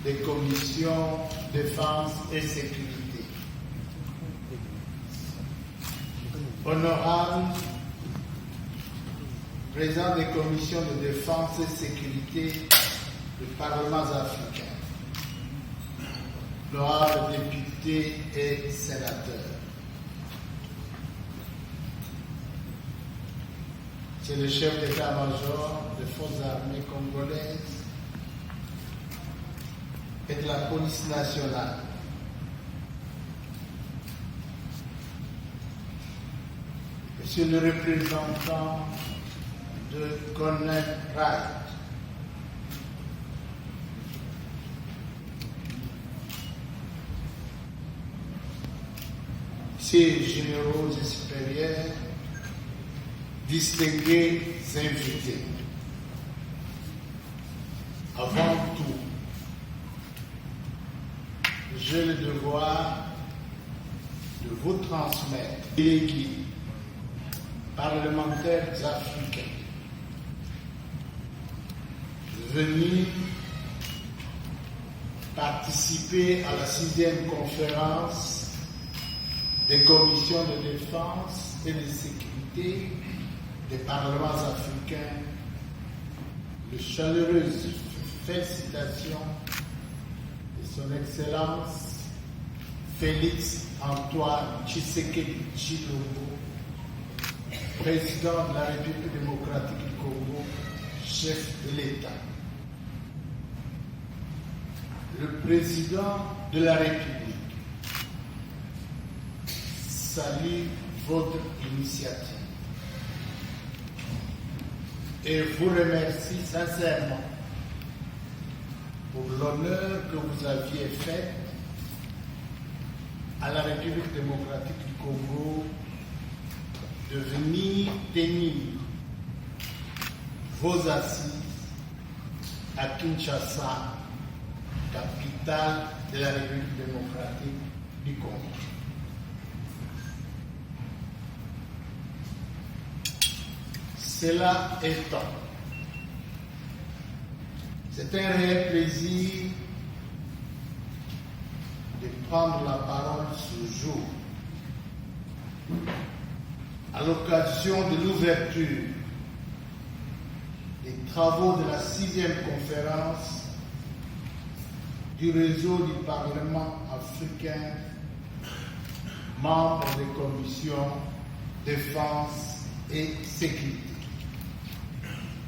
Des commissions défense et sécurité. Honorable président des commissions de défense et sécurité du Parlement africain, honorables députés et sénateurs, c'est le chef d'état-major des forces armées congolaises et de la police nationale, monsieur le représentant de Colonel Wright, messieurs généraux et supérieurs, distingués invités, avant tout, j'ai le devoir de vous transmettre les guides parlementaires africains venir participer à la 6e conférence des commissions de défense et de sécurité des parlements africains. De chaleureuses félicitations de son Excellence Félix Antoine Tshisekedi Tshilombo, président de la République démocratique du Congo, chef de l'État. Le président de la République salue votre initiative et vous remercie sincèrement pour l'honneur que vous aviez fait à la République démocratique du Congo de venir tenir vos assises à Kinshasa, capitale de la République démocratique du Congo. Cela étant, c'est un réel plaisir de prendre la parole ce jour à l'occasion de l'ouverture des travaux de la 6e conférence du réseau du Parlement africain, membre des commissions défense et sécurité,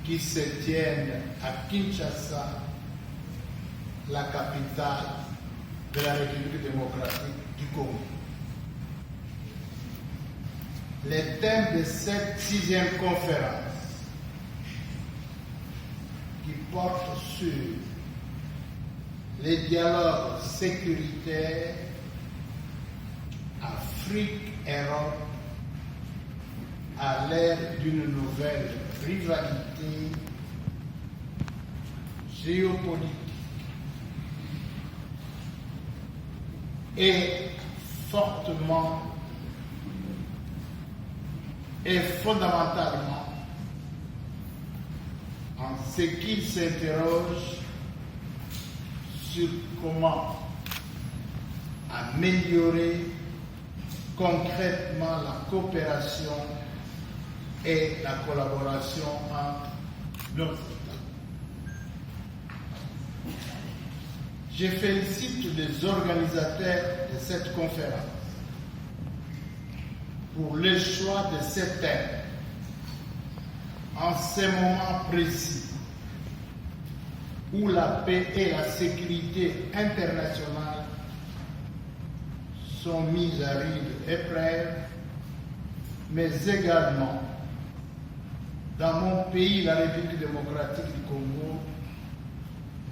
qui se tiennent à Kinshasa, la capitale de la République démocratique du Congo. Les thèmes de cette 6e conférence, qui porte sur les dialogues sécuritaires Afrique-Europe à l'ère d'une nouvelle rivalité géopolitique et fortement et fondamentalement en ce qui s'interroge sur comment améliorer concrètement la coopération et la collaboration entre nos États. Je félicite les organisateurs de cette conférence pour le choix de ces thèmes en ce moment précis où la paix et la sécurité internationale sont mises à rude épreuve, mais également dans mon pays, la République démocratique du Congo,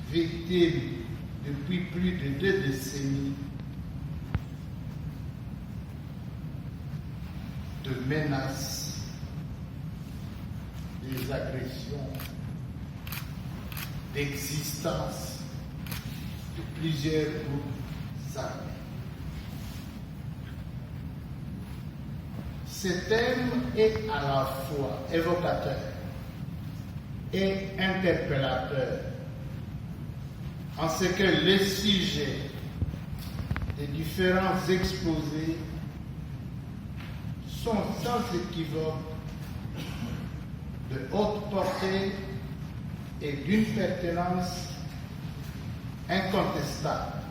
victime depuis plus de 2 décennies de menaces, des agressions, d'existence de plusieurs groupes armés. Ce thème est à la fois évocateur et interpellateur en ce que les sujets des différents exposés sont sans équivoque de haute portée et d'une pertinence incontestable.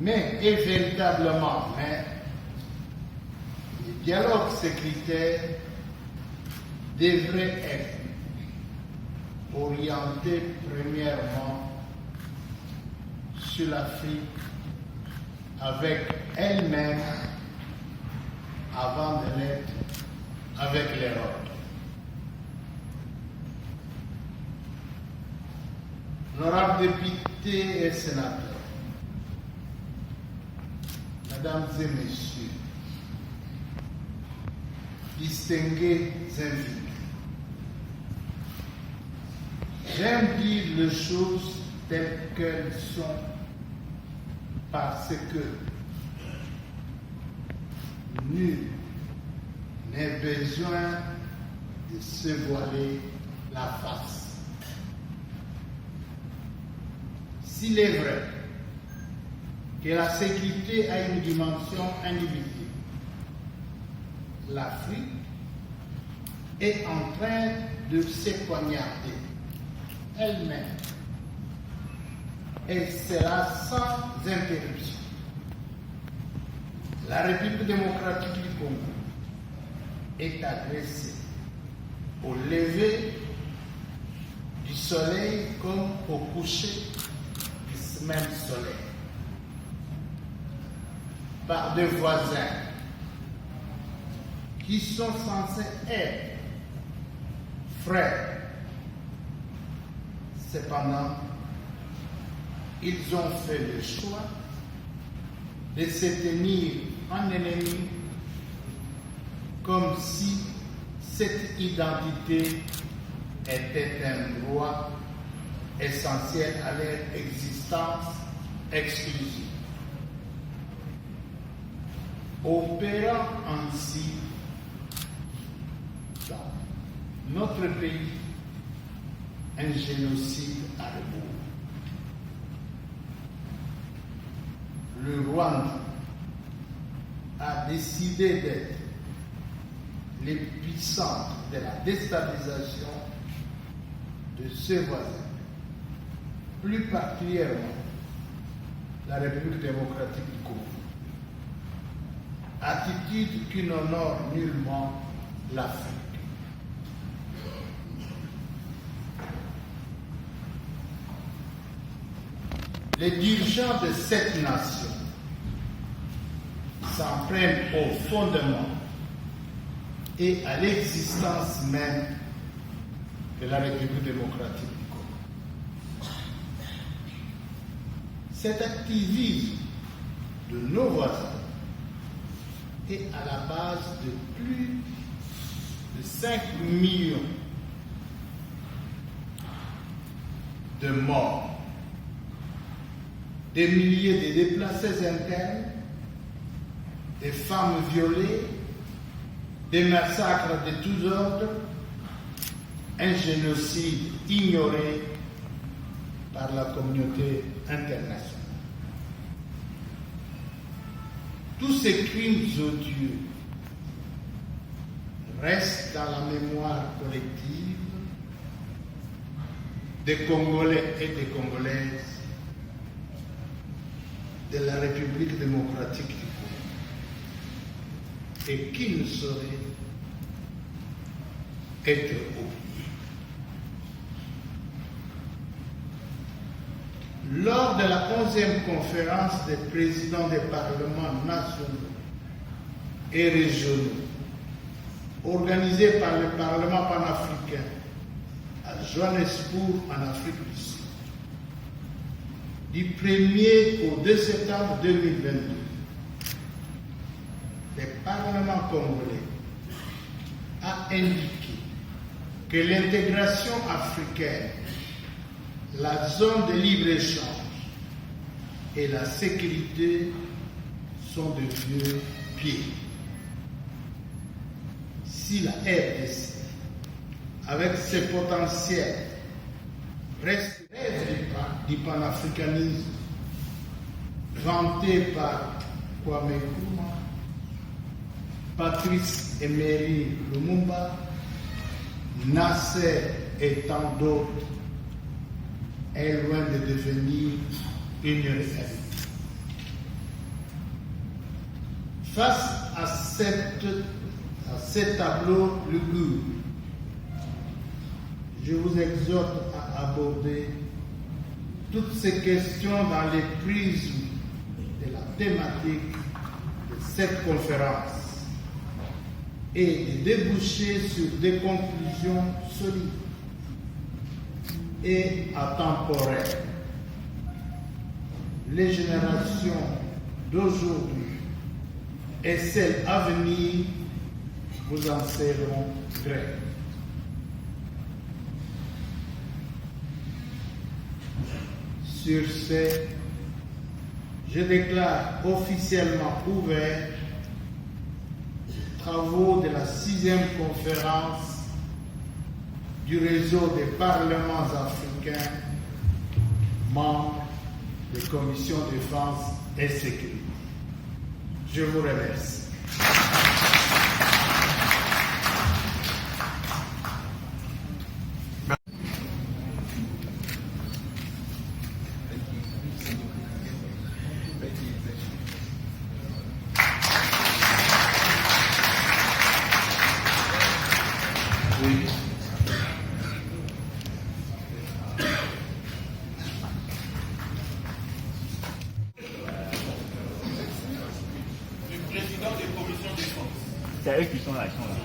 Mais le dialogue sécuritaire devrait être orienté premièrement sur l'Afrique avec elle-même avant de l'être avec l'Europe. Honorables députés et sénateurs, Mesdames et Messieurs, distingués invités, j'aime dire les choses telles qu'elles sont parce que nul n'est besoin de se voiler la face. S'il est vrai que la sécurité a une dimension indivisible, l'Afrique est en train de se poignarder elle-même, et cela sans interruption. La République démocratique du Congo est agressée au lever du soleil comme au coucher du même soleil par des voisins qui sont censés être frères. Cependant, ils ont fait le choix de se tenir en ennemis comme si cette identité était un droit essentiel à leur existence exclusive. Opérant ainsi dans notre pays un génocide à rebours. Le Rwanda a décidé d'être l'épicentre de la déstabilisation de ses voisins, plus particulièrement la République démocratique du Congo. Attitude qui n'honore nullement l'Afrique. Les dirigeants de cette nation s'en prennent au fondement et à l'existence même de la République démocratique du Congo. Cet activisme de nos voisins est à la base de plus de 5 millions de morts, des milliers de déplacés internes, des femmes violées, des massacres de tous ordres, un génocide ignoré par la communauté internationale. Tous ces crimes odieux restent dans la mémoire collective des Congolais et des Congolaises de la République démocratique du Congo, et qui ne saurait être oublié. Lors de la 11e conférence des présidents des parlements nationaux et régionaux, organisée par le Parlement panafricain à Johannesburg, en Afrique du Sud, du 1er au 2 septembre 2022, le Parlement congolais a indiqué que l'intégration africaine, la zone de libre-échange et la sécurité sont de vieux pieds. Si la RDC avec ses potentiels, reste du panafricanisme vanté par Kwame Nkrumah, Patrice Emery Lumumba, Nasser et tant d'autres, est loin de devenir une réalité. Face à ces tableaux lugubres, je vous exhorte à aborder toutes ces questions dans les prismes de la thématique de cette conférence et de déboucher sur des conclusions solides et atemporelles. Les générations d'aujourd'hui et celles à venir vous en seront gré. Sur ce, je déclare officiellement ouvert les travaux de la 6e conférence du réseau des parlements africains, membres des commissions défense et sécurité. Je vous remercie. C'est eux qui sont là, ils sont là.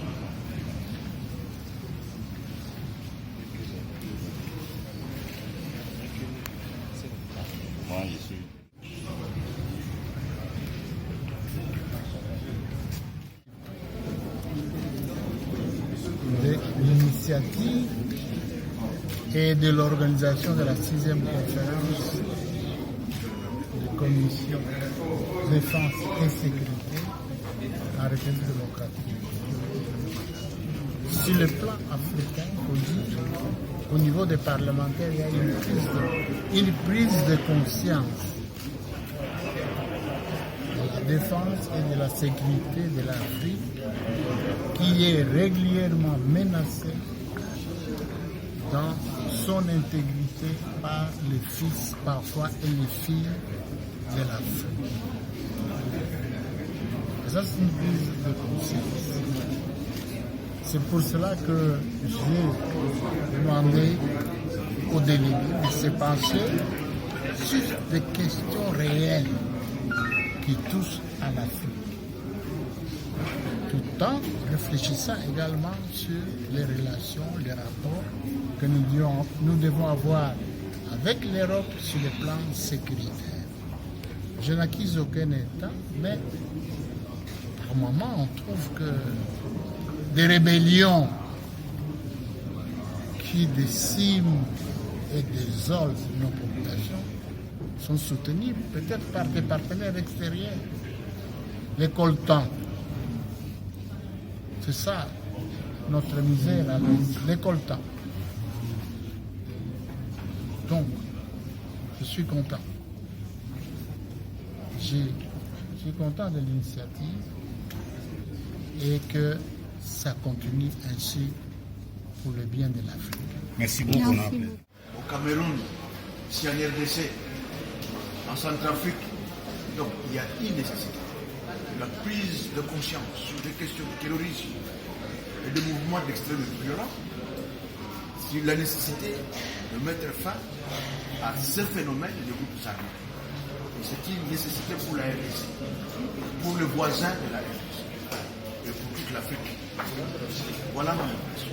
Moi, je suis. De l'initiative et de l'organisation de la 6e conférence de commission défense et sécurité en République démocratique. Sur le plan africain, il faut dire, au niveau des parlementaires, il y a une prise de conscience de la défense et de la sécurité de l'Afrique qui est régulièrement menacée dans son intégrité par les fils parfois et les filles de l'Afrique. Ça, c'est une prise de conscience. C'est pour cela que j'ai demandé aux délégués de se pencher sur des questions réelles qui touchent à l'Afrique, tout en réfléchissant également sur les relations, les rapports que nous devons avoir avec l'Europe sur le plan sécuritaire. Je n'accuse aucun État, mais par moment, on trouve que des rébellions qui déciment et désolent nos populations sont soutenues peut-être par des partenaires extérieurs. Les coltans, c'est ça notre misère, les coltans. Donc, je suis content. Je suis content de l'initiative et que ça continue ainsi pour le bien de l'Afrique. Merci beaucoup. Au Cameroun, si en RDC, en Centrafrique, donc il y a une nécessité. La prise de conscience sur des questions de terrorisme et de mouvements d'extrême violence, sur la nécessité de mettre fin à ce phénomène de groupes armés. C'est une nécessité pour la RDC, pour le voisin de la RDC et pour toute l'Afrique. Voilà ma impression.